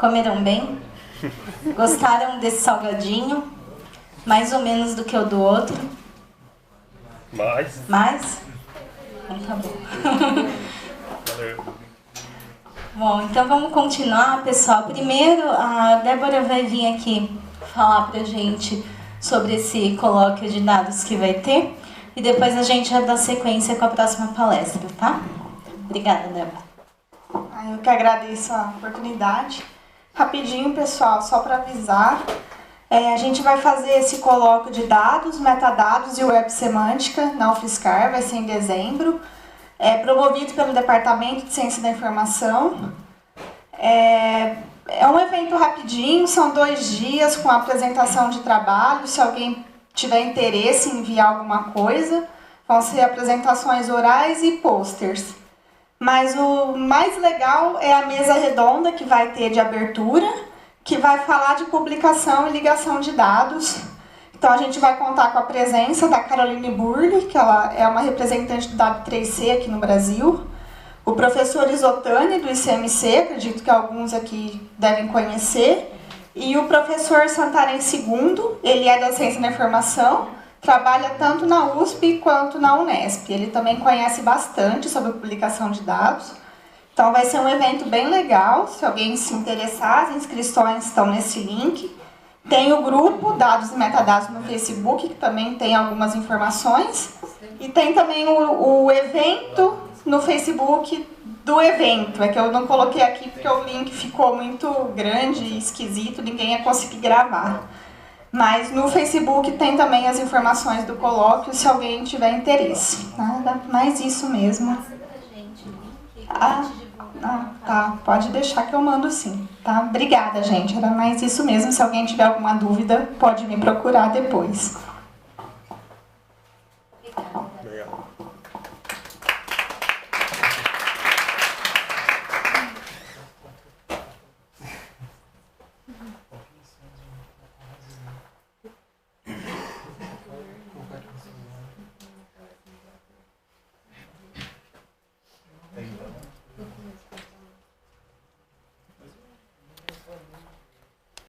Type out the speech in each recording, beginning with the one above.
Comeram bem? Gostaram desse salgadinho? Mais ou menos do que o do outro? Mais? Mais? Então tá bom. Valeu. Bom, então vamos continuar, pessoal. Primeiro, a Débora vai vir aqui falar pra gente sobre esse colóquio de dados que vai ter. E depois a gente vai dar sequência com a próxima palestra, tá? Obrigada, Débora. Eu que agradeço a oportunidade. Rapidinho, pessoal, só para avisar, a gente vai fazer esse colóquio de dados, metadados e web semântica na UFSCar, vai ser em dezembro, promovido pelo Departamento de Ciência da Informação. É um evento rapidinho, são 2 dias com apresentação de trabalho, se alguém tiver interesse em enviar alguma coisa, vão ser apresentações orais e posters. Mas o mais legal é a mesa redonda que vai ter de abertura, que vai falar de publicação e ligação de dados. Então a gente vai contar com a presença da Caroline Burli, que ela é uma representante do W3C aqui no Brasil, o professor Isotani, do ICMC, acredito que alguns aqui devem conhecer, e o professor Santarém II, ele é da Ciência da Informação, trabalha tanto na USP quanto na Unesp. Ele também conhece bastante sobre publicação de dados. Então vai ser um evento bem legal. Se alguém se interessar, as inscrições estão nesse link. Tem o grupo Dados e Metadados no Facebook, que também tem algumas informações. E tem também o evento no Facebook do evento. É que eu não coloquei aqui porque o link ficou muito grande e esquisito, ninguém ia conseguir gravar. Mas no Facebook tem também as informações do colóquio, se alguém tiver interesse. Nada mais isso mesmo. Tá. Pode deixar que eu mando sim. Tá? Obrigada, gente. Era mais isso mesmo. Se alguém tiver alguma dúvida, pode me procurar depois. Obrigado.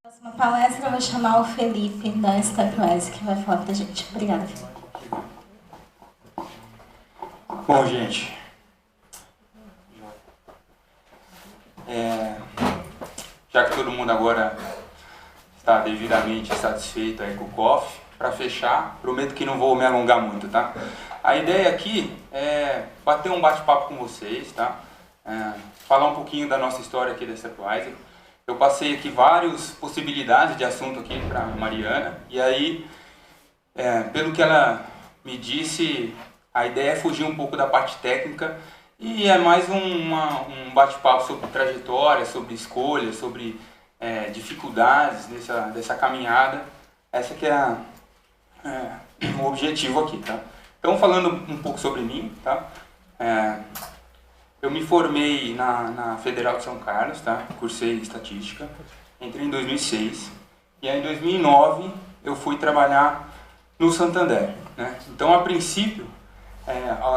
Na próxima palestra eu vou chamar o Felipe da Stepwise, que vai falar pra gente. Obrigada, Felipe. Bom, gente, já que todo mundo agora está devidamente satisfeito aí com o COF, para fechar, prometo que não vou me alongar muito, tá? A ideia aqui é bater um bate-papo com vocês, tá? Falar um pouquinho da nossa história aqui da Stepwise. Eu passei aqui várias possibilidades de assunto aqui para Mariana, e aí, pelo que ela me disse, a ideia é fugir um pouco da parte técnica e é mais um bate-papo sobre trajetória, sobre escolhas, sobre dificuldades dessa caminhada. Essa que é o objetivo aqui, tá? Então, falando um pouco sobre mim, tá? Eu me formei na Federal de São Carlos, tá? Cursei estatística, entrei em 2006 e aí em 2009 eu fui trabalhar no Santander, né? Então, a princípio,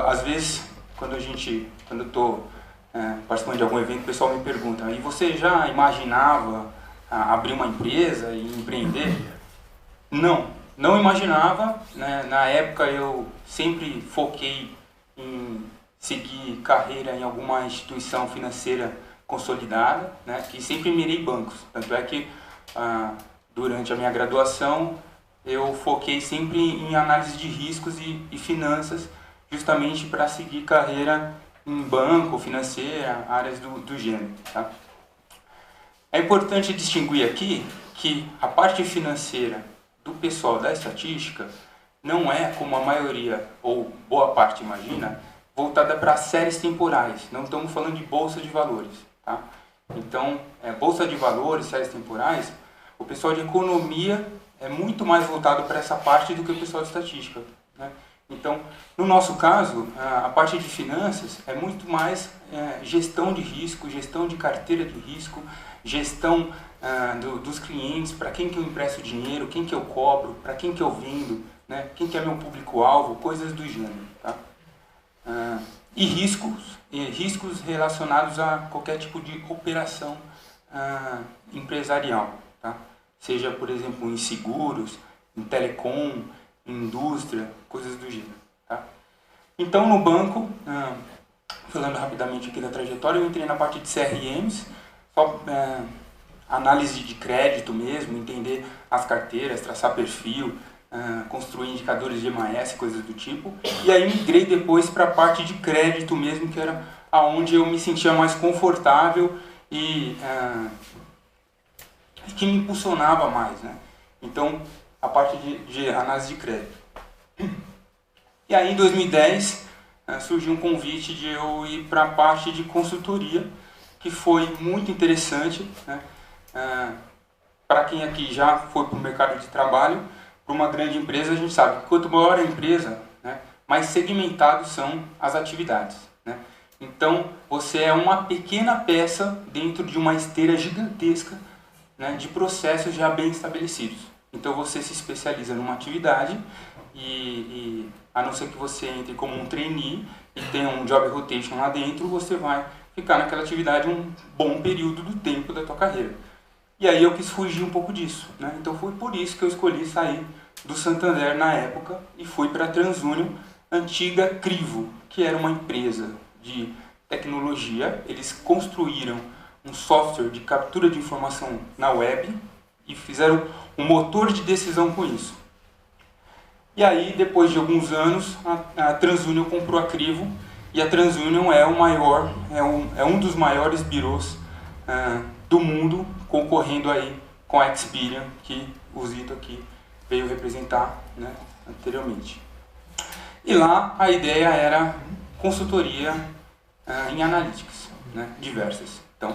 às vezes, quando eu estou participando de algum evento, o pessoal me pergunta: e você já imaginava abrir uma empresa e empreender? Não imaginava, né? Na época eu sempre foquei em seguir carreira em alguma instituição financeira consolidada, né? E sempre mirei bancos. Tanto é que durante a minha graduação eu foquei sempre em análise de riscos e finanças, justamente para seguir carreira em banco, financeira, áreas do gênero, tá? É importante distinguir aqui que a parte financeira do pessoal da estatística não é, como a maioria ou boa parte imagina, voltada para séries temporais. Não estamos falando de bolsa de valores, tá? Então, bolsa de valores, séries temporais, o pessoal de economia é muito mais voltado para essa parte do que o pessoal de estatística, né? Então, no nosso caso, a parte de finanças é muito mais gestão de risco, gestão de carteira de risco, gestão dos clientes, para quem que eu empresto dinheiro, quem que eu cobro, para quem que eu vendo, né? Quem que é meu público-alvo, coisas do gênero, tá? E riscos relacionados a qualquer tipo de operação empresarial, tá? Seja, por exemplo, em seguros, em telecom, em indústria, coisas do gênero. Tá? Então, no banco, falando rapidamente aqui da trajetória, eu entrei na parte de CRMs, só análise de crédito mesmo, entender as carteiras, traçar perfil, construir indicadores de EMAS, coisas do tipo. E aí migrei depois para a parte de crédito mesmo, que era aonde eu me sentia mais confortável e que me impulsionava mais, né? Então, a parte de análise de crédito. E aí, em 2010, surgiu um convite de eu ir para a parte de consultoria, que foi muito interessante, né? Para quem aqui já foi para o mercado de trabalho, para uma grande empresa, a gente sabe que quanto maior a empresa, né, mais segmentados são as atividades, né? Então, você é uma pequena peça dentro de uma esteira gigantesca, né, de processos já bem estabelecidos. Então, você se especializa numa atividade e a não ser que você entre como um trainee e tenha um job rotation lá dentro, você vai ficar naquela atividade um bom período do tempo da tua carreira. E aí eu quis fugir um pouco disso, né? Então foi por isso que eu escolhi sair do Santander na época e fui para a TransUnion, antiga Crivo, que era uma empresa de tecnologia. Eles construíram um software de captura de informação na web e fizeram um motor de decisão com isso. E aí, depois de alguns anos, a TransUnion comprou a Crivo, e a TransUnion é um dos maiores birôs do mundo, concorrendo aí com a Experian, que o Zito aqui veio representar, né, anteriormente. E lá a ideia era consultoria em analytics, né, diversas. Então,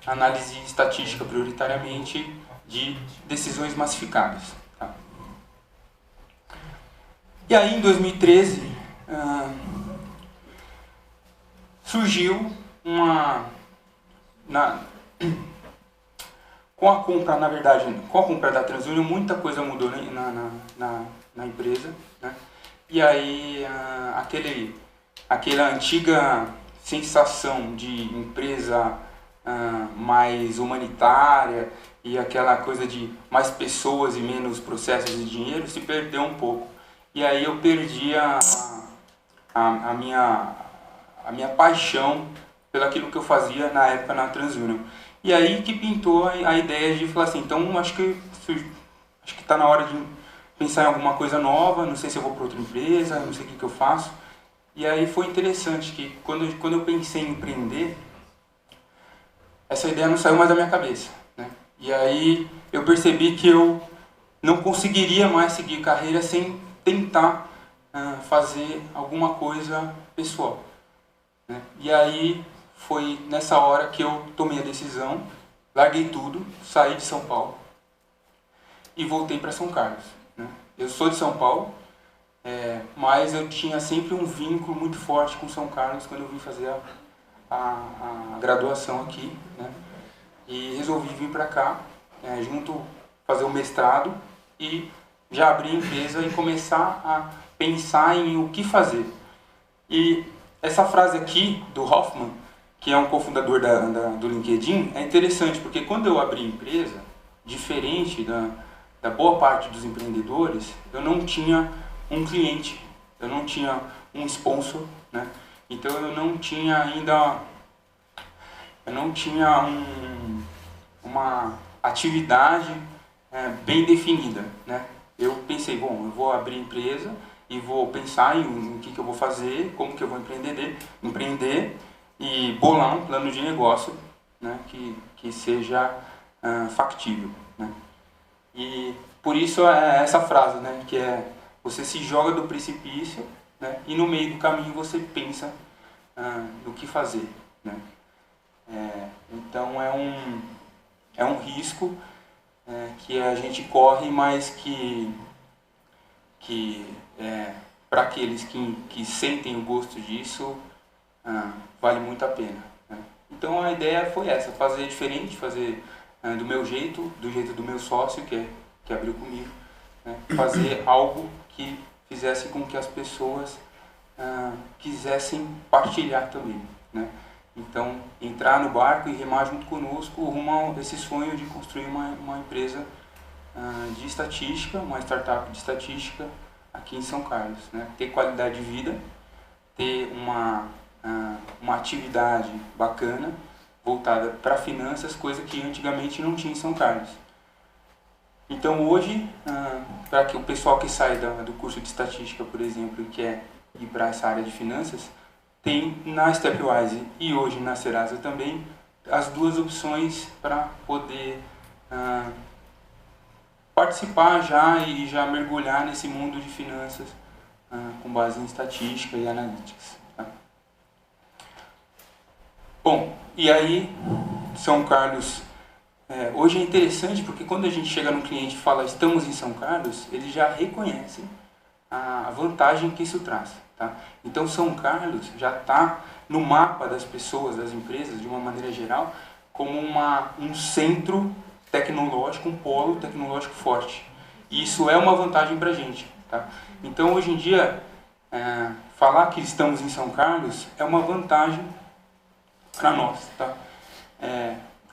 análise estatística prioritariamente de decisões massificadas. Tá? E aí, em 2013, surgiu com a compra, na verdade, com a compra da TransUnion, muita coisa mudou na empresa, né? E aí, aquela antiga sensação de empresa mais humanitária e aquela coisa de mais pessoas e menos processos e dinheiro se perdeu um pouco. E aí eu perdi a minha paixão pelo aquilo que eu fazia na época na TransUnion. E aí que pintou a ideia de falar assim, então acho que está na hora de pensar em alguma coisa nova, não sei se eu vou para outra empresa, não sei o que eu faço. E aí foi interessante que quando eu pensei em empreender, essa ideia não saiu mais da minha cabeça, né? E aí eu percebi que eu não conseguiria mais seguir carreira sem tentar fazer alguma coisa pessoal, né? E aí foi nessa hora que eu tomei a decisão, larguei tudo, saí de São Paulo e voltei para São Carlos, né? Eu sou de São Paulo, mas eu tinha sempre um vínculo muito forte com São Carlos quando eu vim fazer a graduação aqui, né? E resolvi vir para cá, fazer o mestrado e já abrir a empresa e começar a pensar em o que fazer. E essa frase aqui do Hoffman, que é um cofundador do LinkedIn, é interessante porque quando eu abri a empresa, diferente da boa parte dos empreendedores, eu não tinha um cliente, eu não tinha um sponsor, né? Então eu não tinha ainda, uma atividade bem definida, né? Eu pensei, bom, eu vou abrir empresa e vou pensar em o que eu vou fazer, como que eu vou empreender e bolar um plano de negócio, né, que seja factível, né? E por isso é essa frase, né, que é você se joga do precipício, né, e no meio do caminho você pensa no que fazer, né? Então é um risco que a gente corre, mas que para aqueles que sentem o gosto disso, vale muito a pena, né? Então a ideia foi essa, fazer diferente, fazer do meu jeito, do jeito do meu sócio, que abriu comigo, né? Fazer algo que fizesse com que as pessoas quisessem partilhar também, né? Então, entrar no barco e remar junto conosco rumo a esse sonho de construir uma empresa de estatística, uma startup de estatística aqui em São Carlos, né? Ter qualidade de vida, ter uma atividade bacana, voltada para finanças, coisa que antigamente não tinha em São Carlos. Então hoje, para que o pessoal que sai do curso de estatística, por exemplo, e quer ir para essa área de finanças, tem na Stepwise e hoje na Serasa também as duas opções para poder participar e já mergulhar nesse mundo de finanças com base em estatística e analytics. Tá? Bom, e aí São Carlos, hoje é interessante porque quando a gente chega no cliente e fala estamos em São Carlos, eles já reconhecem a vantagem que isso traz. Tá? Então São Carlos já está no mapa das pessoas, das empresas, de uma maneira geral, como um centro tecnológico, um polo tecnológico forte. E isso é uma vantagem para a gente. Tá? Então hoje em dia, falar que estamos em São Carlos é uma vantagem para nós. Tá?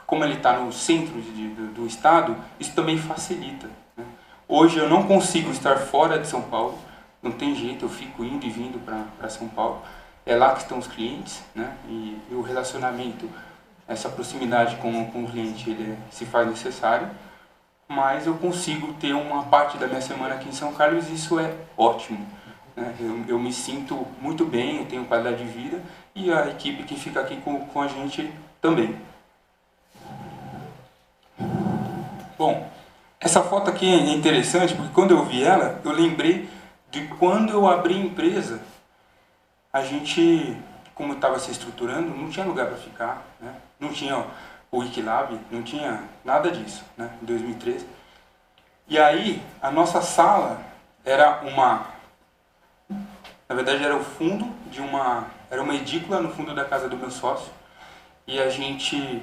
Como ele está no centro do estado, isso também facilita. Né? Hoje eu não consigo estar fora de São Paulo, não tem jeito, eu fico indo e vindo para São Paulo. É lá que estão os clientes, né? E o relacionamento, essa proximidade com o cliente, ele se faz necessário. Mas eu consigo ter uma parte da minha semana aqui em São Carlos e isso é ótimo. Né? Eu me sinto muito bem, eu tenho qualidade de vida e a equipe que fica aqui com a gente também. Bom, essa foto aqui é interessante porque quando eu vi ela, eu lembrei de quando eu abri a empresa, a gente, como estava se estruturando, não tinha lugar para ficar, né? Não tinha o Wikilab, não tinha nada disso, né? Em 2013. E aí, a nossa sala era na verdade era o fundo era uma edícula no fundo da casa do meu sócio, e a gente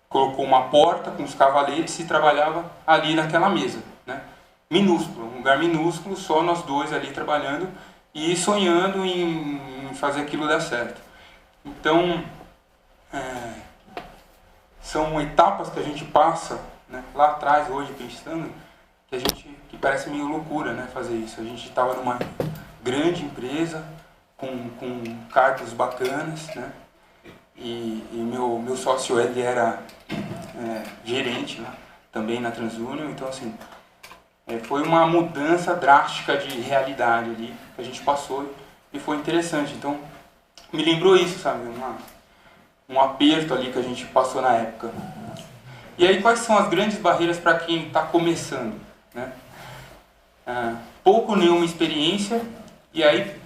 colocou uma porta com os cavaletes e trabalhava ali naquela mesa, né? Minúsculo, um lugar minúsculo, só nós dois ali trabalhando e sonhando em fazer aquilo dar certo. Então, são etapas que a gente passa, né, lá atrás, hoje, pensando, que parece meio loucura, né, fazer isso. A gente estava numa grande empresa, com cargos bacanas, né, e meu sócio, ele era gerente, né, também na TransUnion, então assim, foi uma mudança drástica de realidade ali que a gente passou e foi interessante. Então, me lembrou isso, sabe? Um aperto ali que a gente passou na época. E aí, quais são as grandes barreiras para quem está começando? Né? Pouco ou nenhuma experiência, e aí,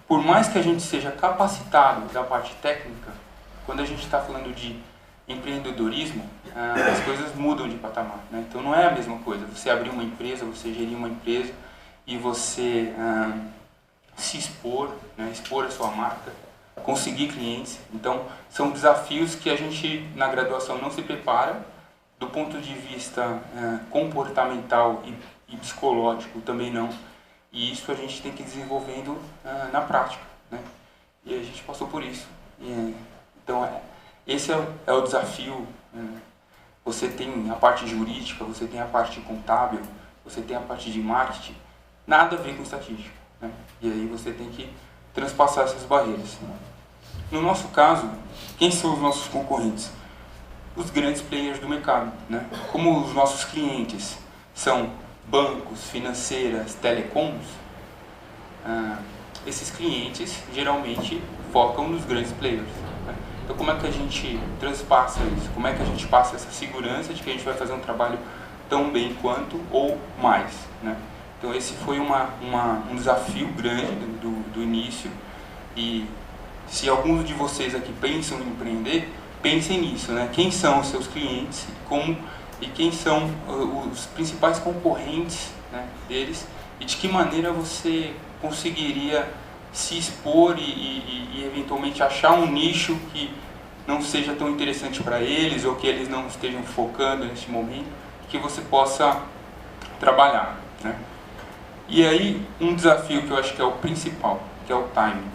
por mais que a gente seja capacitado da parte técnica, quando a gente está falando de empreendedorismo, as coisas mudam de patamar, né? Então não é a mesma coisa você abrir uma empresa, você gerir uma empresa e você se expor, né? Expor a sua marca, conseguir clientes. Então são desafios que a gente na graduação não se prepara, do ponto de vista comportamental e psicológico também não, e isso a gente tem que ir desenvolvendo na prática, né? E a gente passou por isso. Então esse é o desafio. Você tem a parte jurídica, você tem a parte contábil, você tem a parte de marketing, nada a ver com estatística, né? E aí você tem que transpassar essas barreiras. No nosso caso, quem são os nossos concorrentes? Os grandes players do mercado, né? Como os nossos clientes são bancos, financeiras, telecoms, esses clientes geralmente focam nos grandes players. Então como é que a gente transpassa isso? Como é que a gente passa essa segurança de que a gente vai fazer um trabalho tão bem quanto ou mais, né? Então esse foi um desafio grande do início, e se alguns de vocês aqui pensam em empreender, pensem nisso, né? Quem são os seus clientes e quem são os principais concorrentes, né, deles, e de que maneira você conseguiria se expor e eventualmente achar um nicho que não seja tão interessante para eles ou que eles não estejam focando neste momento, que você possa trabalhar, né? E aí um desafio que eu acho que é o principal, que é o timing.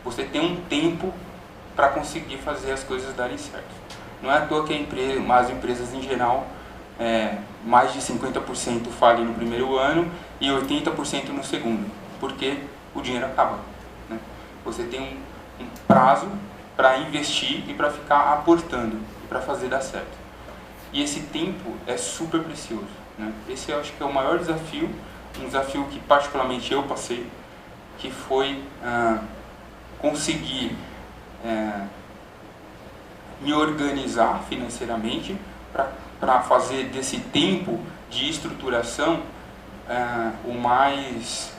Você tem um tempo para conseguir fazer as coisas darem certo. Não é à toa que as empresas em geral, mais de 50% falem no primeiro ano e 80% no segundo, porque o dinheiro acaba, né? Você tem um prazo para investir e para ficar aportando e para fazer dar certo. E esse tempo é super precioso, né? Esse eu acho que é o maior desafio, um desafio que particularmente eu passei, que foi conseguir me organizar financeiramente para fazer desse tempo de estruturação o mais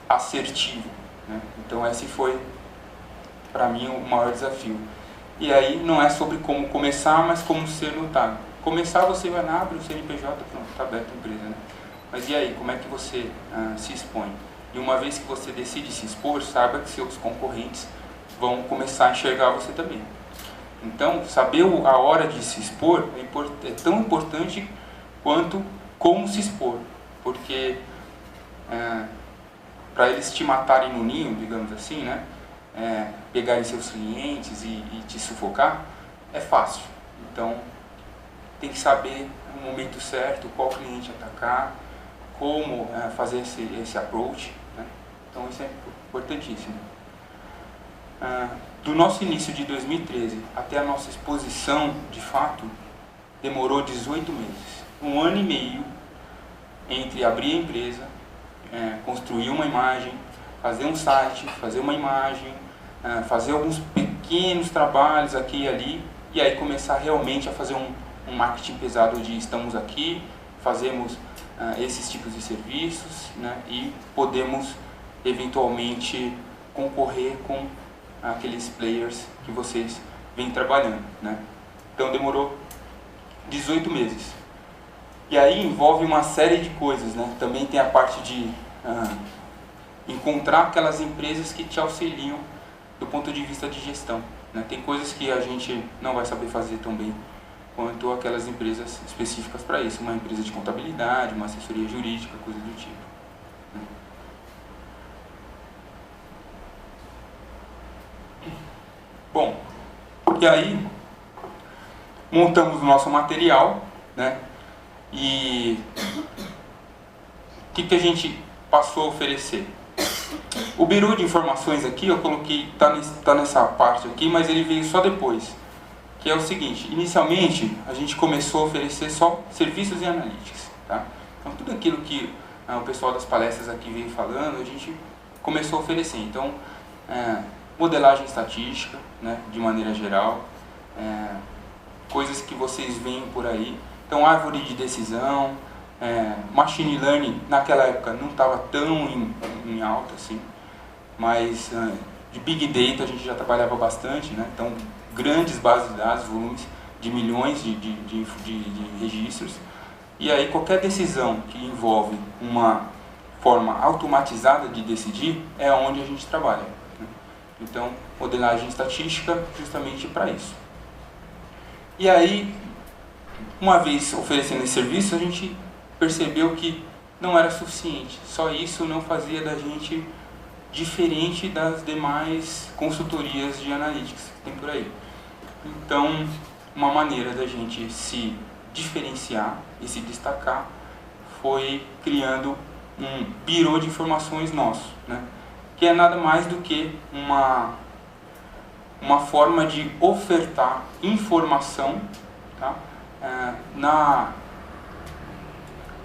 assertivo, né? Então esse foi para mim o maior desafio. E aí não é sobre como começar, mas como ser notado. Começar, você vai lá, abre o CNPJ, pronto, está aberta a empresa, né? Mas e aí, como é que você se expõe? E uma vez que você decide se expor, saiba que seus concorrentes vão começar a enxergar você também. Então, saber a hora de se expor é tão importante quanto como se expor. Porque para eles te matarem no ninho, digamos assim, né? Pegarem seus clientes e te sufocar, é fácil. Então, tem que saber o momento certo, qual cliente atacar, como fazer esse approach, né? Então isso é importantíssimo. Do nosso início de 2013 até a nossa exposição, de fato, demorou 18 meses. 1 ano e meio entre abrir a empresa, construir uma imagem, fazer um site, fazer uma imagem, fazer alguns pequenos trabalhos aqui e ali, e aí começar realmente a fazer um marketing pesado de estamos aqui, fazemos esses tipos de serviços, né, e podemos eventualmente concorrer com aqueles players que vocês vêm trabalhando, né? Então demorou 18 meses. E aí envolve uma série de coisas, né? Também tem a parte de encontrar aquelas empresas que te auxiliam do ponto de vista de gestão, né? Tem coisas que a gente não vai saber fazer tão bem quanto aquelas empresas específicas para isso, uma empresa de contabilidade, uma assessoria jurídica, coisa do tipo. Bom, e aí montamos o nosso material, né? E o que a gente passou a oferecer? O Bureau de Informações aqui, eu coloquei, tá nessa parte aqui, mas ele veio só depois. Que é o seguinte, inicialmente a gente começou a oferecer só serviços e analytics, tá? Então tudo aquilo que o pessoal das palestras aqui veio falando, a gente começou a oferecer. Então, modelagem estatística, né, de maneira geral, coisas que vocês veem por aí. Então, árvore de decisão, machine learning, naquela época não estava tão em alta assim, mas de big data a gente já trabalhava bastante, né? Então, grandes bases de dados, volumes de milhões de registros. E aí qualquer decisão que envolve uma forma automatizada de decidir é onde a gente trabalha, né? Então, modelagem estatística justamente para isso. E aí, uma vez oferecendo esse serviço, a gente percebeu que não era suficiente. Só isso não fazia da gente diferente das demais consultorias de analytics que tem por aí. Então, uma maneira da gente se diferenciar e se destacar foi criando um bureau de informações nosso, né? Que é nada mais do que uma forma de ofertar informação, tá?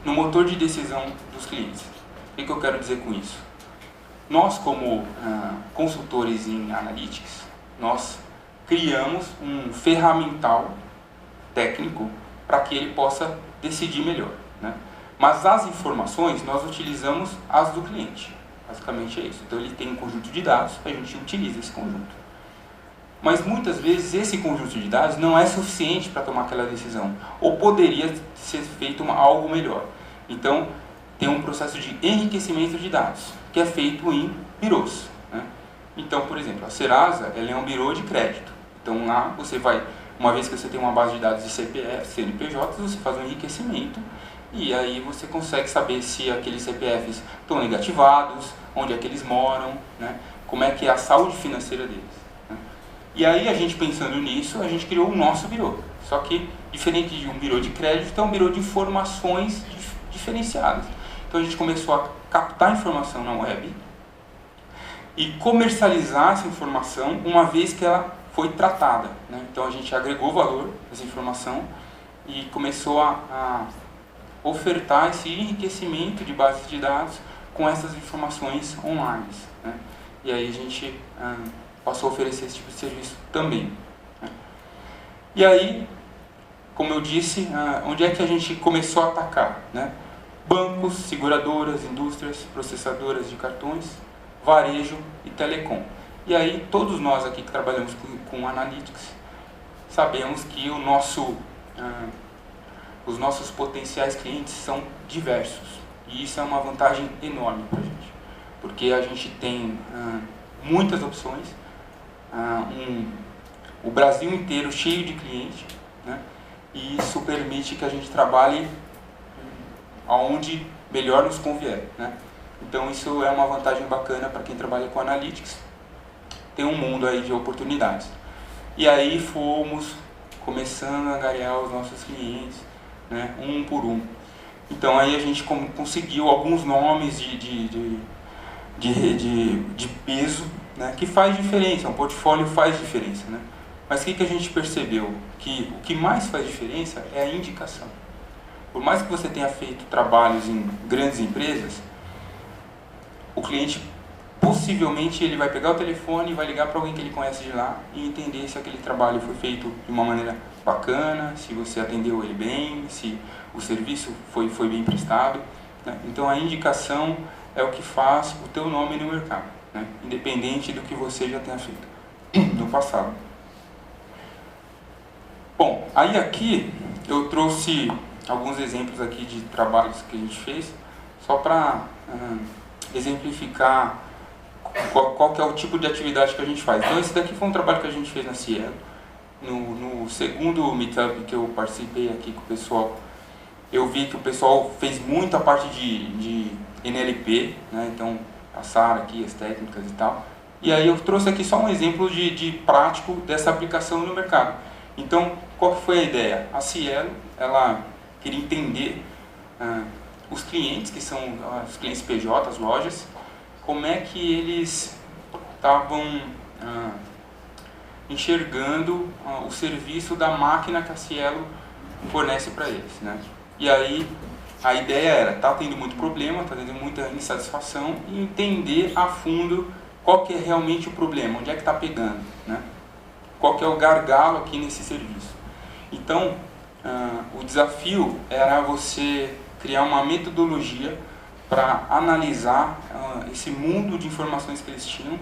No motor de decisão dos clientes. O que eu quero dizer com isso? Nós, como consultores em analytics, nós criamos um ferramental técnico para que ele possa decidir melhor, né? Mas as informações nós utilizamos as do cliente, basicamente é isso. Então ele tem um conjunto de dados, a gente utiliza esse conjunto. Mas muitas vezes esse conjunto de dados não é suficiente para tomar aquela decisão, ou poderia ser feito algo melhor. Então tem um processo de enriquecimento de dados, que é feito em bureaus, né? Então, por exemplo, a Serasa ela é um bureau de crédito. Então lá você vai, uma vez que você tem uma base de dados de CPF, CNPJ, você faz um enriquecimento e aí você consegue saber se aqueles CPFs estão negativados, onde é que eles moram, né? Como é que é a saúde financeira deles. Né? E aí a gente pensando nisso, a gente criou o nosso birô. Só que, diferente de um birô de crédito, é um birô de informações diferenciadas. Então a gente começou a captar informação na web e comercializar essa informação uma vez que ela foi tratada. Né? Então a gente agregou valor nessa informação e começou a ofertar esse enriquecimento de bases de dados com essas informações online. Né? E aí a gente passou a oferecer esse tipo de serviço também. Né? E aí, como eu disse, onde é que a gente começou a atacar? Né? Bancos, seguradoras, indústrias, processadoras de cartões, varejo e telecom. E aí, todos nós aqui que trabalhamos com Analytics, sabemos que os nossos potenciais clientes são diversos. E isso é uma vantagem enorme para a gente, porque a gente tem muitas opções, o Brasil inteiro cheio de clientes, né? E isso permite que a gente trabalhe aonde melhor nos convier. Né? Então isso é uma vantagem bacana para quem trabalha com Analytics, tem um mundo aí de oportunidades. E aí fomos começando a angariar os nossos clientes, né? Um por um. Então aí a gente conseguiu alguns nomes de peso, né? Que faz diferença, um portfólio faz diferença. Né? Mas o que a gente percebeu? Que o que mais faz diferença é a indicação. Por mais que você tenha feito trabalhos em grandes empresas, o cliente possivelmente ele vai pegar o telefone e vai ligar para alguém que ele conhece de lá e entender se aquele trabalho foi feito de uma maneira bacana, se você atendeu ele bem, se o serviço foi bem prestado. Né? Então a indicação é o que faz o teu nome no mercado, né? Independente do que você já tenha feito no passado. Bom, aí aqui eu trouxe alguns exemplos aqui de trabalhos que a gente fez, só para exemplificar qual que é o tipo de atividade que a gente faz. Então esse daqui foi um trabalho que a gente fez na Cielo. No segundo meetup que eu participei aqui com o pessoal, eu vi que o pessoal fez muita parte de NLP, né? Então a Sara aqui, as técnicas e tal. E aí eu trouxe aqui só um exemplo de prático dessa aplicação no mercado. Então, qual foi a ideia? A Cielo, ela queria entender os clientes, que são os clientes PJ, as lojas, como é que eles estavam enxergando o serviço da máquina que a Cielo fornece para eles. Né? E aí, a ideia era, está tendo muito problema, está tendo muita insatisfação, e entender a fundo qual que é realmente o problema, onde é que está pegando, né? Qual que é o gargalo aqui nesse serviço. Então, o desafio era você criar uma metodologia para analisar esse mundo de informações que eles tinham,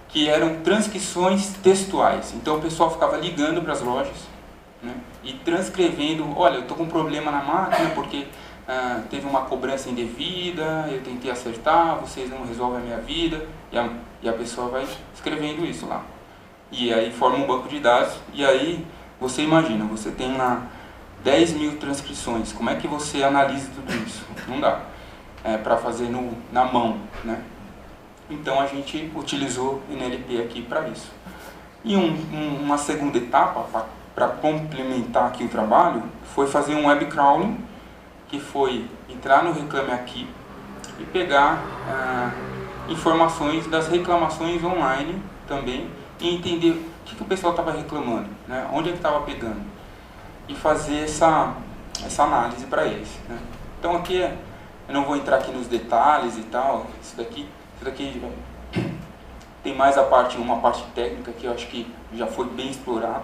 que eram transcrições textuais. Então o pessoal ficava ligando para as lojas, né, e transcrevendo: olha, eu estou com um problema na máquina porque teve uma cobrança indevida, eu tentei acertar, vocês não resolvem a minha vida, e a pessoa vai escrevendo isso lá. E aí forma um banco de dados, e aí você imagina, você tem lá 10 mil transcrições, como é que você analisa tudo isso? Não dá, para fazer na mão, né? Então a gente utilizou NLP aqui para isso. E uma segunda etapa, para complementar aqui o trabalho, foi fazer um web crawling, que foi entrar no Reclame Aqui e pegar informações das reclamações online também, e entender o que o pessoal estava reclamando, né? Onde é que estava pegando, e fazer essa análise para eles, né? Então aqui eu não vou entrar aqui nos detalhes e tal, isso daqui tem mais uma parte técnica que eu acho que já foi bem explorado,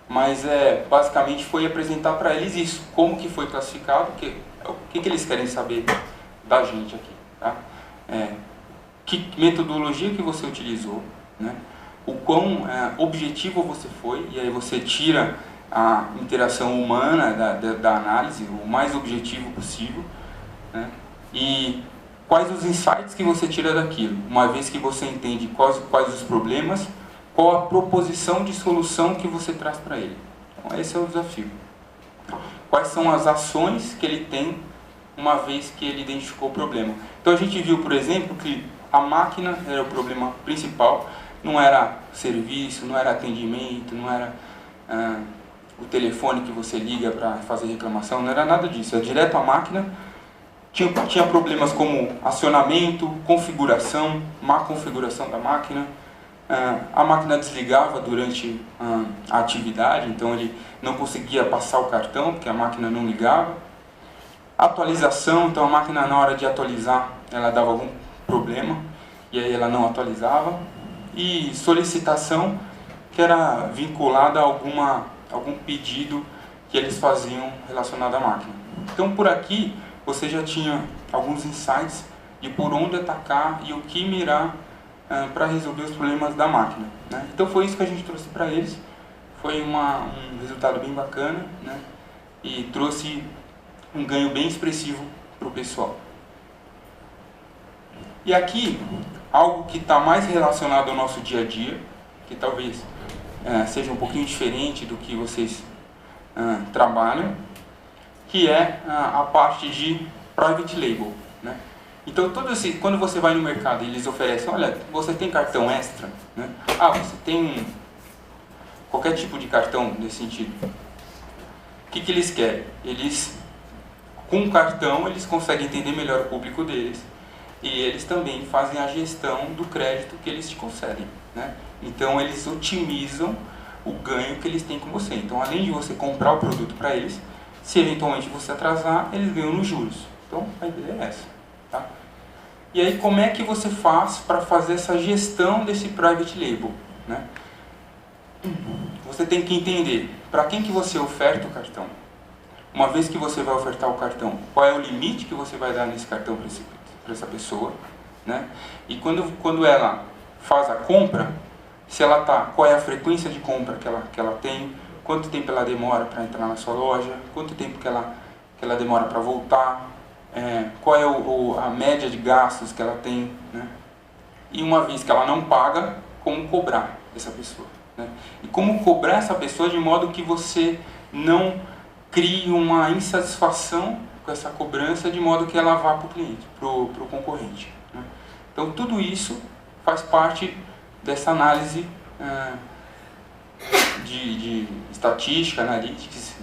mas basicamente foi apresentar para eles isso, como que foi classificado, o que eles querem saber da gente aqui, tá? Que metodologia que você utilizou, né? O quão objetivo você foi, e aí você tira a interação humana da análise o mais objetivo possível, né? E quais os insights que você tira daquilo, uma vez que você entende quais os problemas, qual a proposição de solução que você traz para ele. Então esse é o desafio. quais são as ações que ele tem uma vez que ele identificou o problema. Então a gente viu, por exemplo, que a máquina era o problema principal, não era serviço, não era atendimento, não era o telefone que você liga para fazer reclamação, não era nada disso, era direto à máquina. Tinha problemas como acionamento, configuração, má configuração da máquina. A máquina desligava durante a atividade, então ele não conseguia passar o cartão, porque a máquina não ligava. Atualização, então a máquina na hora de atualizar, ela dava algum problema, e aí ela não atualizava. E solicitação, que era vinculada a algum pedido que eles faziam relacionado à máquina. Então por aqui você já tinha alguns insights de por onde atacar e o que mirar para resolver os problemas da máquina, né? Então foi isso que a gente trouxe para eles. Foi um resultado bem bacana, né? E trouxe um ganho bem expressivo para o pessoal. E aqui, algo que está mais relacionado ao nosso dia a dia, que talvez seja um pouquinho diferente do que vocês trabalham, que é a parte de private label, né? Então, quando você vai no mercado e eles oferecem, olha, você tem cartão extra, né? Você tem qualquer tipo de cartão nesse sentido. O que eles querem? Com o cartão, eles conseguem entender melhor o público deles e eles também fazem a gestão do crédito que eles te concedem, né? Então, eles otimizam o ganho que eles têm com você. Então, além de você comprar o produto para eles, se eventualmente você atrasar, eles ganham nos juros. Então, a ideia é essa, tá? E aí, como é que você faz para fazer essa gestão desse private label, né? Você tem que entender para quem que você oferta o cartão. Uma vez que você vai ofertar o cartão, qual é o limite que você vai dar nesse cartão para essa pessoa, né? E quando ela faz a compra, qual é a frequência de compra que ela tem, quanto tempo ela demora para entrar na sua loja, quanto tempo que ela demora para voltar, qual é a média de gastos que ela tem, né? E uma vez que ela não paga, como cobrar essa pessoa, né? E como cobrar essa pessoa de modo que você não crie uma insatisfação com essa cobrança, de modo que ela vá para o cliente, para o concorrente, né? Então tudo isso faz parte dessa análise de estatística, analytics,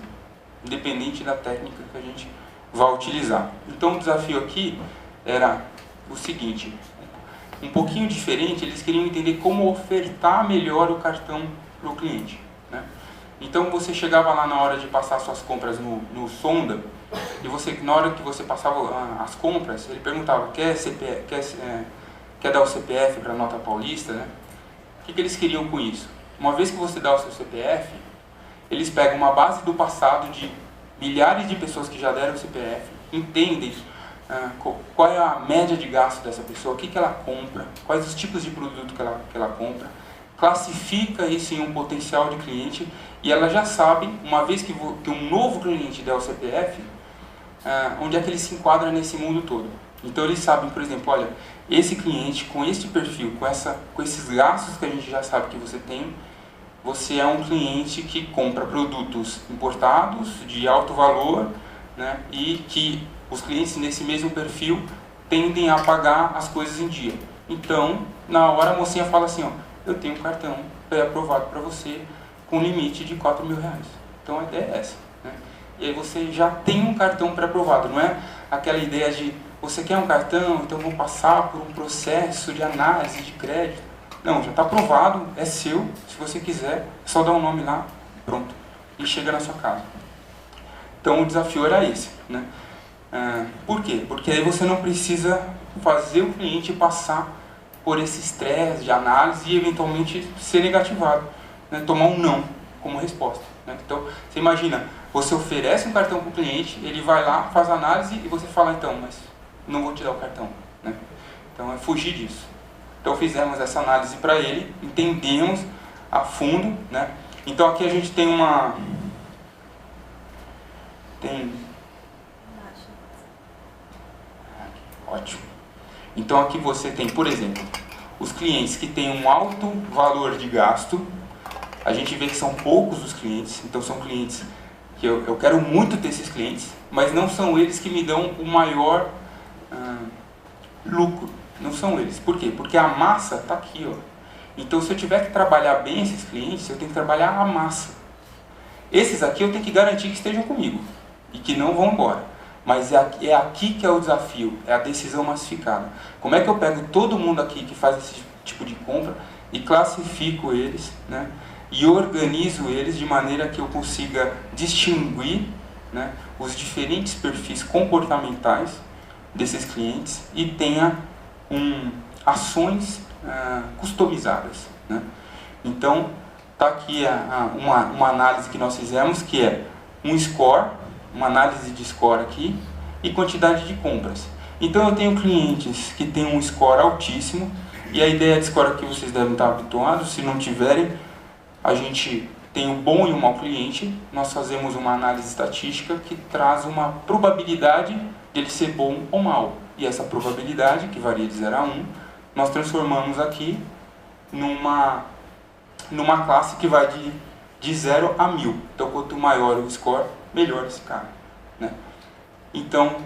independente da técnica que a gente vai utilizar. Então o desafio aqui era o seguinte, um pouquinho diferente, eles queriam entender como ofertar melhor o cartão para o cliente, né? Então você chegava lá na hora de passar suas compras no Sonda, e na hora que você passava as compras, ele perguntava, quer dar o CPF para a nota paulista, né? O que eles queriam com isso? Uma vez que você dá o seu CPF, eles pegam uma base do passado de milhares de pessoas que já deram o CPF, entendem qual é a média de gasto dessa pessoa, o que ela compra, quais os tipos de produto que ela compra, classifica isso em um potencial de cliente, e ela já sabe, uma vez que um novo cliente der o CPF, onde é que ele se enquadra nesse mundo todo. Então eles sabem, por exemplo, olha, esse cliente com este perfil, com esses gastos que a gente já sabe que você tem, você é um cliente que compra produtos importados de alto valor, né, e que os clientes nesse mesmo perfil tendem a pagar as coisas em dia. Então, na hora a mocinha fala assim, ó, eu tenho um cartão pré-aprovado para você com limite de R$4.000. Então a ideia é essa, né? E aí você já tem um cartão pré-aprovado, não é aquela ideia de você quer um cartão, então vou passar por um processo de análise de crédito. Não, já está aprovado, é seu, se você quiser, é só dar um nome lá, pronto, e chega na sua casa. Então o desafio era esse, né? Por quê? Porque aí você não precisa fazer o cliente passar por esse estresse de análise e eventualmente ser negativado, né? Tomar um não como resposta, né? Então você imagina, você oferece um cartão para o cliente, ele vai lá, faz a análise e você fala, então, mas não vou te dar o cartão, né? Então é fugir disso. Então fizemos essa análise para ele, entendemos a fundo, né? Então aqui a gente tem ótimo. Então aqui você tem, por exemplo, os clientes que têm um alto valor de gasto. A gente vê que são poucos os clientes, então são clientes que eu quero muito ter esses clientes, mas não são eles que me dão o maior lucro. Não são eles. Por quê? Porque a massa está aqui, ó. Então, se eu tiver que trabalhar bem esses clientes, eu tenho que trabalhar a massa. Esses aqui eu tenho que garantir que estejam comigo e que não vão embora. Mas é aqui que é o desafio, é a decisão massificada. Como é que eu pego todo mundo aqui que faz esse tipo de compra e classifico eles, né, e organizo eles de maneira que eu consiga distinguir, né, os diferentes perfis comportamentais desses clientes e tenha ações customizadas, né? Então, está aqui uma análise que nós fizemos, que é um score, uma análise de score aqui, e quantidade de compras. Então eu tenho clientes que têm um score altíssimo, e a ideia de score aqui vocês devem estar habituados, se não tiverem, a gente tem um bom e um mau cliente, nós fazemos uma análise estatística que traz uma probabilidade de ele ser bom ou mau. E essa probabilidade, que varia de 0 a 1, nós transformamos aqui numa classe que vai de 0 a 1000. Então, quanto maior o score, melhor esse cara, né? Então,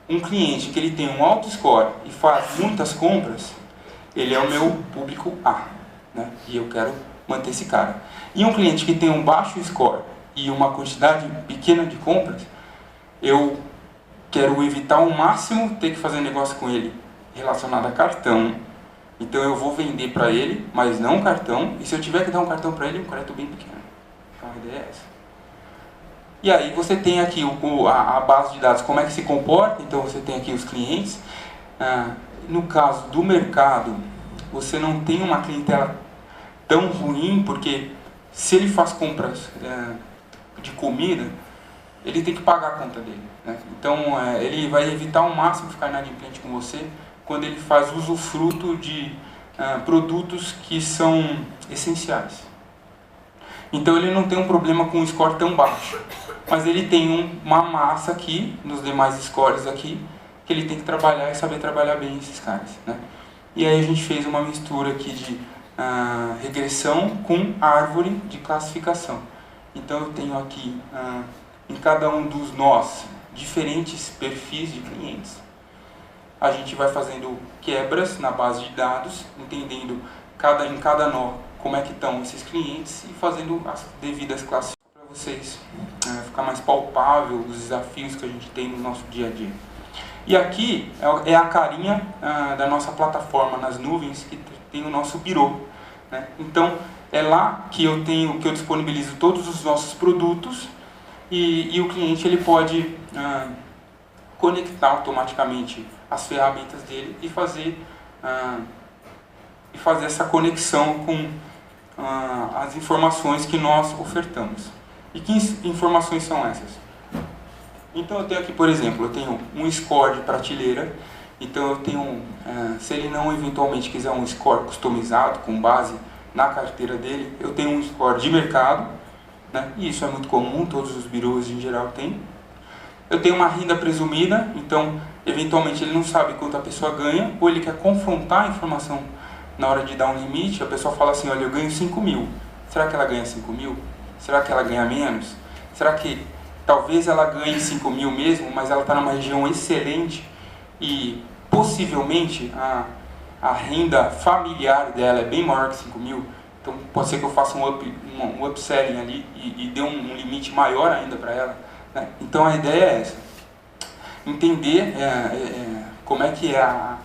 um cliente que ele tem um alto score e faz muitas compras, ele é o meu público A, né? E eu quero manter esse cara. E um cliente que tem um baixo score e uma quantidade pequena de compras, eu quero evitar ao máximo ter que fazer negócio com ele relacionado a cartão. Então eu vou vender para ele, mas não um cartão. E se eu tiver que dar um cartão para ele, um crédito bem pequeno. Então a ideia é essa. E aí você tem aqui a base de dados, como é que se comporta. Então você tem aqui os clientes. No caso do mercado, você não tem uma clientela tão ruim, porque se ele faz compras de comida, ele tem que pagar a conta dele, né? Então ele vai evitar ao máximo ficar inadimplente com você quando ele faz usufruto de produtos que são essenciais. Então ele não tem um problema com um score tão baixo, mas ele tem uma massa aqui, nos demais scores aqui, que ele tem que trabalhar e saber trabalhar bem esses caras, né? E aí a gente fez uma mistura aqui de regressão com árvore de classificação. Então eu tenho aqui em cada um dos nós diferentes perfis de clientes. A gente vai fazendo quebras na base de dados, entendendo em cada nó como é que estão esses clientes e fazendo as devidas classificações para vocês ficar mais palpável os desafios que a gente tem no nosso dia a dia. E aqui é a carinha da nossa plataforma nas nuvens, que tem o nosso birô, né? Então é lá que eu disponibilizo todos os nossos produtos e o cliente ele pode conectar automaticamente as ferramentas dele e fazer essa conexão com as informações que nós ofertamos. E que informações são essas? Então eu tenho aqui, por exemplo, eu tenho um score de prateleira. Então eu tenho, se ele não eventualmente quiser um score customizado com base na carteira dele, eu tenho um score de mercado, né? E isso é muito comum, todos os birôs em geral têm. Eu tenho uma renda presumida, então eventualmente ele não sabe quanto a pessoa ganha, ou ele quer confrontar a informação na hora de dar um limite. A pessoa fala assim, olha, eu ganho 5 mil, será que ela ganha 5 mil? Será que ela ganha menos? Será que talvez ela ganhe 5 mil mesmo, mas ela está numa região excelente e possivelmente a renda familiar dela é bem maior que 5 mil, então pode ser que eu faça um upselling ali e dê um limite maior ainda para ela, né? Então a ideia é essa, entender como é que é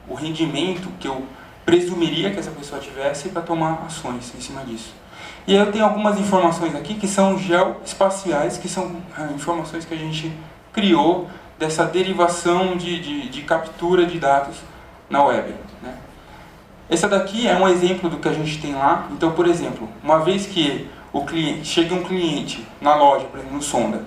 o rendimento que eu presumiria que essa pessoa tivesse para tomar ações em cima disso. E aí eu tenho algumas informações aqui que são geoespaciais, que são informações que a gente criou dessa derivação de captura de dados na web, né? Essa daqui é um exemplo do que a gente tem lá. Então, por exemplo, uma vez que chega um cliente na loja, por exemplo, no Sonda,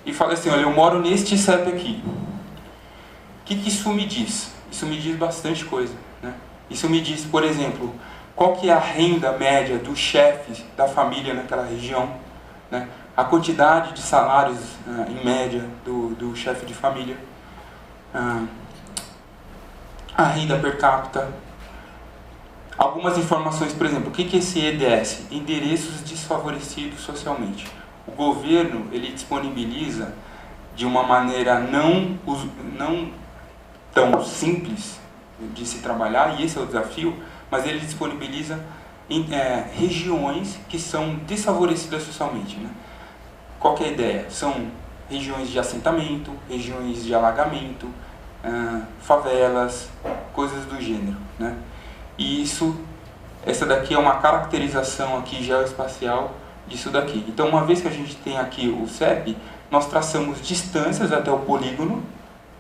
e fala assim, olha, eu moro neste CEP aqui. O que isso me diz? Isso me diz bastante coisa, né? Isso me diz, por exemplo, qual que é a renda média dos chefes da família naquela região, né? A quantidade de salários em média do chefe de família, a renda per capita, algumas informações, por exemplo, o que é esse EDS? Endereços desfavorecidos socialmente. o governo ele disponibiliza de uma maneira não tão simples de se trabalhar, e esse é o desafio, mas ele disponibiliza regiões que são desfavorecidas socialmente, né? Qual que é a ideia? São regiões de assentamento, regiões de alagamento, favelas, coisas do gênero, né? E essa daqui é uma caracterização aqui geoespacial disso daqui. Então, uma vez que a gente tem aqui o CEP, nós traçamos distâncias até o polígono,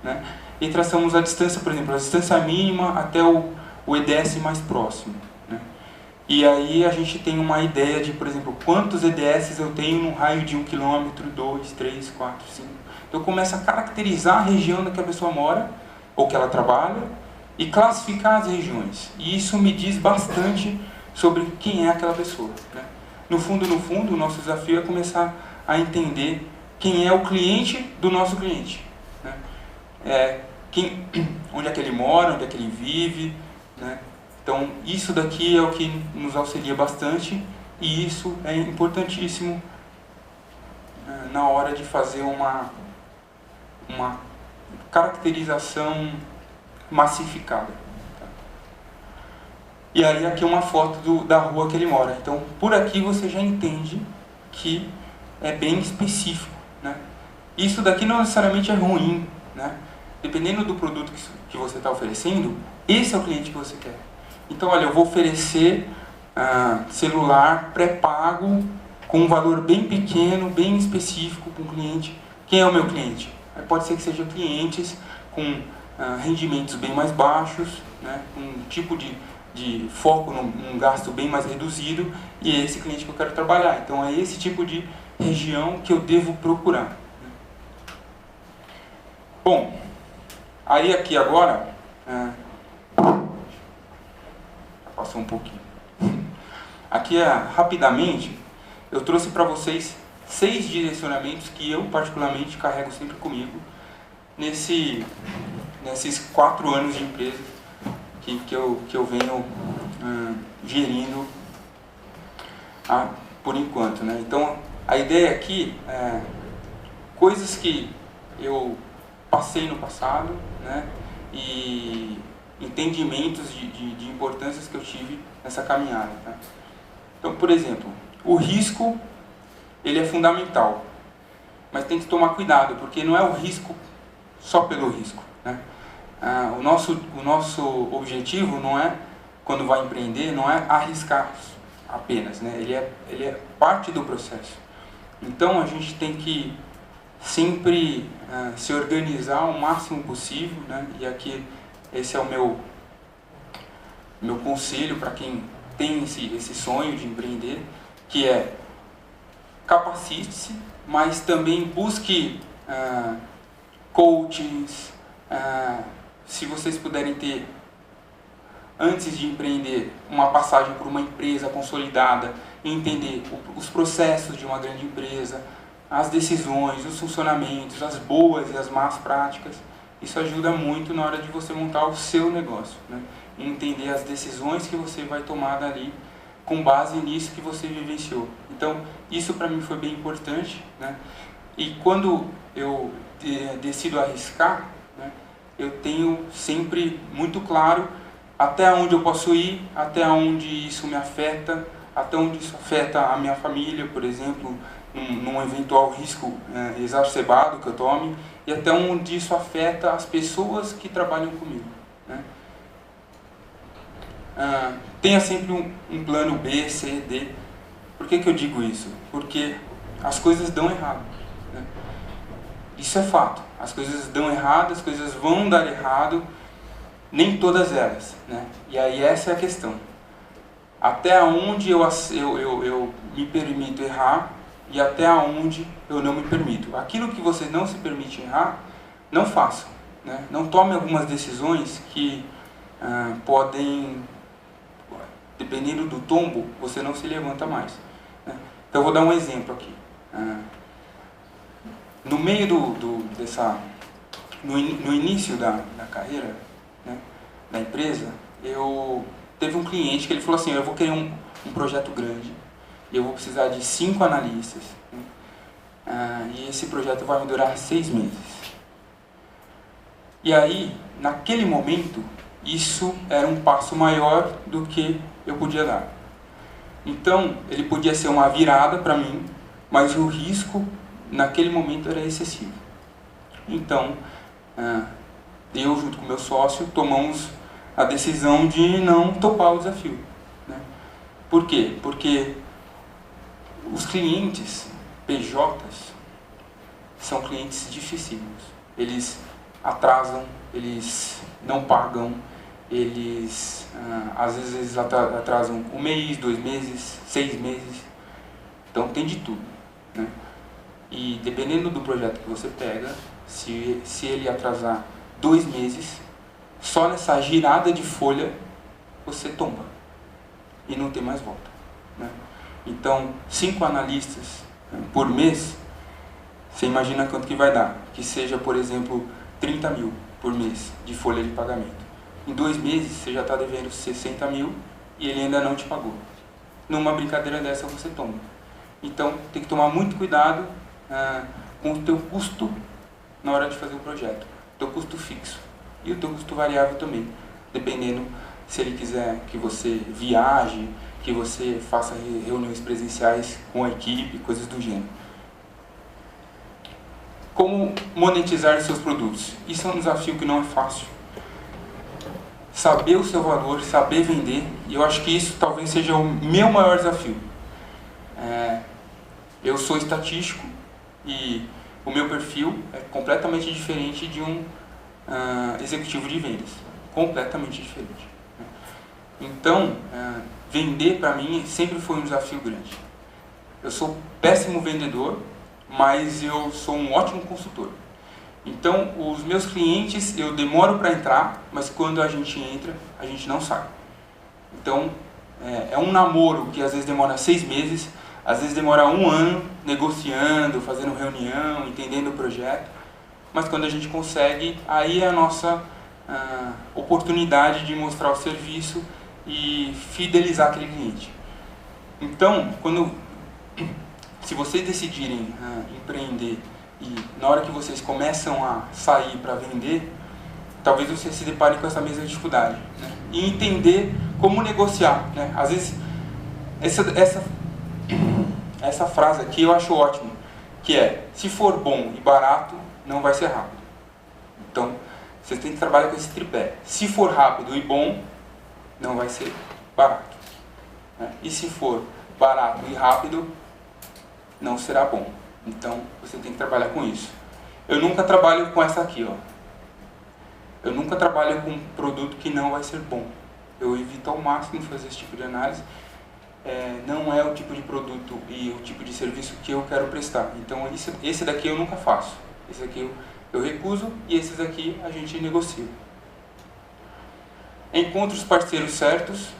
né? E traçamos a distância, por exemplo, a distância mínima até o EDS mais próximo, né? E aí a gente tem uma ideia de, por exemplo, quantos EDS eu tenho no raio de 1 km, 2, 3, 4, 5. Então eu começo a caracterizar a região que a pessoa mora, ou que ela trabalha, e classificar as regiões. E isso me diz bastante sobre quem é aquela pessoa, né? No fundo, o nosso desafio é começar a entender quem é o cliente do nosso cliente, né? Onde é que ele mora, onde é que ele vive, né? Então, isso daqui é o que nos auxilia bastante, e isso é importantíssimo na hora de fazer uma caracterização massificada. Tá? E aí aqui uma foto da rua que ele mora. Então, por aqui você já entende que é bem específico, né? Isso daqui não necessariamente é ruim, né? Dependendo do produto que você está oferecendo, esse é o cliente que você quer. Então, olha, eu vou oferecer celular pré-pago com um valor bem pequeno, bem específico para um cliente. Quem é o meu cliente? Pode ser que sejam clientes com rendimentos bem mais baixos, né? Um tipo de foco num gasto bem mais reduzido, e é esse cliente que eu quero trabalhar. Então, é esse tipo de região que eu devo procurar. Bom, aí aqui agora, passou um pouquinho. Aqui, rapidamente, eu trouxe para vocês 6 direcionamentos que eu particularmente carrego sempre comigo nesses 4 anos de empresa que eu venho gerindo por enquanto, né? Então, a ideia aqui é coisas que eu passei no passado, né? E entendimentos de importâncias que eu tive nessa caminhada, tá? Então, por exemplo, o risco, ele é fundamental, mas tem que tomar cuidado, porque não é o risco só pelo risco, né? O nosso objetivo não é, quando vai empreender, não é arriscar apenas, né? Ele é parte do processo. Então, a gente tem que sempre se organizar o máximo possível, né? E aqui esse é o meu conselho para quem tem esse sonho de empreender, que é capacite-se, mas também busque coachings, se vocês puderem ter, antes de empreender, uma passagem por uma empresa consolidada, entender os processos de uma grande empresa, as decisões, os funcionamentos, as boas e as más práticas. Isso ajuda muito na hora de você montar o seu negócio, né? Entender as decisões que você vai tomar dali com base nisso que você vivenciou. Então, isso para mim foi bem importante, né? E quando eu decido arriscar, né, eu tenho sempre muito claro até onde eu posso ir, até onde isso me afeta, até onde isso afeta a minha família, por exemplo, num eventual risco exacerbado que eu tome, e até onde isso afeta as pessoas que trabalham comigo, né? Tenha sempre um plano B, C, D. Por que eu digo isso? Porque as coisas dão errado, né? Isso é fato. As coisas dão errado, as coisas vão dar errado, nem todas elas, né? E aí essa é a questão. Até onde eu me permito errar e até onde eu não me permito. Aquilo que você não se permite errar, não faça, né? Não tome algumas decisões que podem, dependendo do tombo, você não se levanta mais, né? Então eu vou dar um exemplo aqui. No meio no início da carreira, né, da empresa, teve um cliente que ele falou assim: eu vou querer um projeto grande, e eu vou precisar de 5 analistas, né? e esse projeto vai me durar 6 meses. E aí, naquele momento, isso era um passo maior do que eu podia dar. Então, ele podia ser uma virada para mim, mas o risco naquele momento era excessivo. Então, eu junto com meu sócio tomamos a decisão de não topar o desafio, né? Por quê? Porque os clientes PJs são clientes dificílimos. Eles atrasam, eles não pagam, eles às vezes atrasam 1 mês, 2 meses, 6 meses. Então tem de tudo, né? E dependendo do projeto que você pega, se ele atrasar 2 meses, só nessa girada de folha você tomba e não tem mais volta, né? Então 5 analistas por mês, você imagina quanto que vai dar? Que seja, por exemplo, 30 mil por mês de folha de pagamento. Em 2 meses você já está devendo 60 mil e ele ainda não te pagou. Numa brincadeira dessa você toma. Então tem que tomar muito cuidado com o teu custo na hora de fazer o projeto. O teu custo fixo e o teu custo variável também, dependendo se ele quiser que você viaje, que você faça reuniões presenciais com a equipe, coisas do gênero. Como monetizar seus produtos? Isso é um desafio que não é fácil. Saber o seu valor, saber vender, e eu acho que isso talvez seja o meu maior desafio. Eu sou estatístico e o meu perfil é completamente diferente de um executivo de vendas. Completamente diferente. Então, vender para mim sempre foi um desafio grande. Eu sou péssimo vendedor, mas eu sou um ótimo consultor. Então, os meus clientes, eu demoro para entrar, mas quando a gente entra, a gente não sai. Então, é um namoro que às vezes demora 6 meses, às vezes demora 1 ano, negociando, fazendo reunião, entendendo o projeto. Mas quando a gente consegue, aí é a nossa oportunidade de mostrar o serviço e fidelizar aquele cliente. Então, se vocês decidirem empreender e na hora que vocês começam a sair para vender, talvez vocês se deparem com essa mesma dificuldade, né? E entender como negociar, né? Às vezes, essa frase aqui eu acho ótima, que é: se for bom e barato, não vai ser rápido. Então, vocês têm que trabalhar com esse tripé. Se for rápido e bom, não vai ser barato, né? E se for barato e rápido, não será bom. Então, você tem que trabalhar com isso. Eu nunca trabalho com essa aqui, ó. Eu nunca trabalho com um produto que não vai ser bom. Eu evito ao máximo fazer esse tipo de análise. Não é o tipo de produto e o tipo de serviço que eu quero prestar. Então, esse daqui eu nunca faço. Esse aqui eu recuso e esses aqui a gente negocia. Encontre os parceiros certos,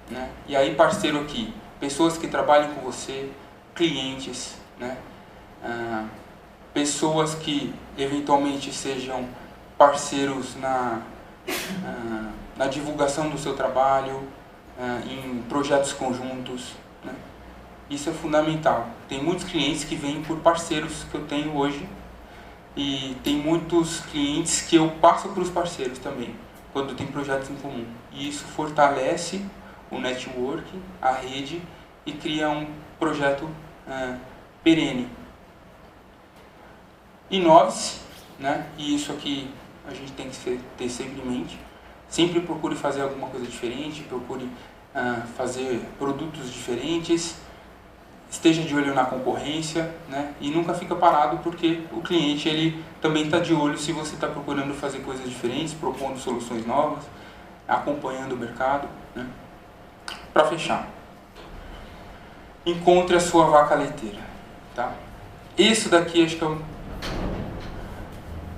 né? E aí, parceiro aqui, pessoas que trabalham com você, clientes, né? Pessoas que eventualmente sejam parceiros na divulgação do seu trabalho, em projetos conjuntos, né? Isso é fundamental. Tem muitos clientes que vêm por parceiros que eu tenho hoje e tem muitos clientes que eu passo para os parceiros também, quando tem projetos em comum. E isso fortalece o networking, a rede, e cria um projeto perene. Inove-se, né? E isso aqui a gente tem que ter sempre em mente. Sempre procure fazer alguma coisa diferente, procure fazer produtos diferentes, esteja de olho na concorrência, né? E nunca fica parado, porque o cliente ele também está de olho se você está procurando fazer coisas diferentes, propondo soluções novas, acompanhando o mercado, né? Para fechar, encontre a sua vaca leiteira, tá? Isso daqui acho que é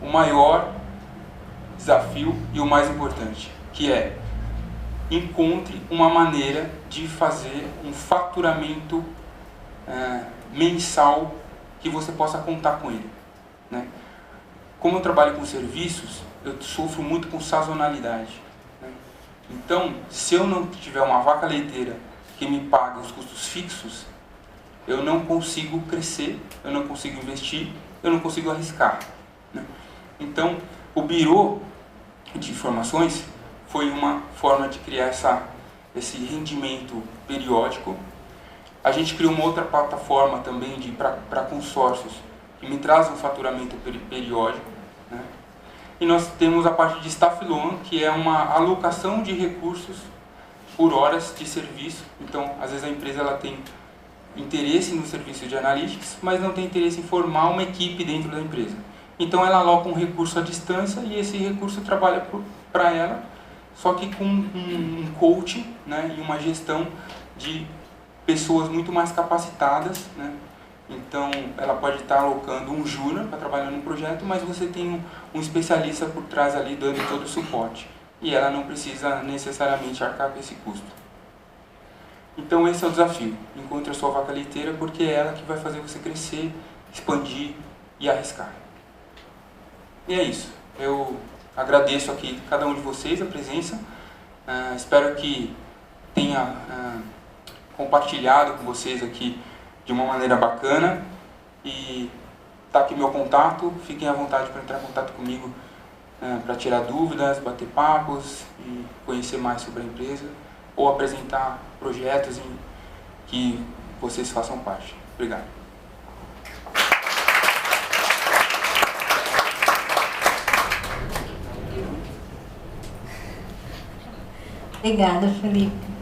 o maior desafio e o mais importante, que é: encontre uma maneira de fazer um faturamento mensal que você possa contar com ele, né? Como eu trabalho com serviços, eu sofro muito com sazonalidade, né? Então, se eu não tiver uma vaca leiteira que me pague os custos fixos, eu não consigo crescer, eu não consigo investir, eu não consigo arriscar, né? Então, o Birô de Informações foi uma forma de criar esse rendimento periódico. A gente criou uma outra plataforma também para consórcios, que me traz um faturamento periódico, né? E nós temos a parte de Staff Loan, que é uma alocação de recursos por horas de serviço. Então, às vezes a empresa ela tem interesse no serviço de analytics, mas não tem interesse em formar uma equipe dentro da empresa. Então ela aloca um recurso à distância e esse recurso trabalha para ela, só que com um coaching, né, e uma gestão de pessoas muito mais capacitadas, né? Então ela pode estar alocando um júnior para trabalhar no projeto, mas você tem um especialista por trás ali dando todo o suporte. E ela não precisa necessariamente arcar com esse custo. Então esse é o desafio. Encontre a sua vaca leiteira, porque é ela que vai fazer você crescer, expandir e arriscar. E é isso. Eu agradeço aqui a cada um de vocês a presença. Espero que tenha compartilhado com vocês aqui de uma maneira bacana. E tá aqui meu contato. Fiquem à vontade para entrar em contato comigo, para tirar dúvidas, bater papos e conhecer mais sobre a empresa ou apresentar projetos em que vocês façam parte. Obrigado. Obrigada, Felipe.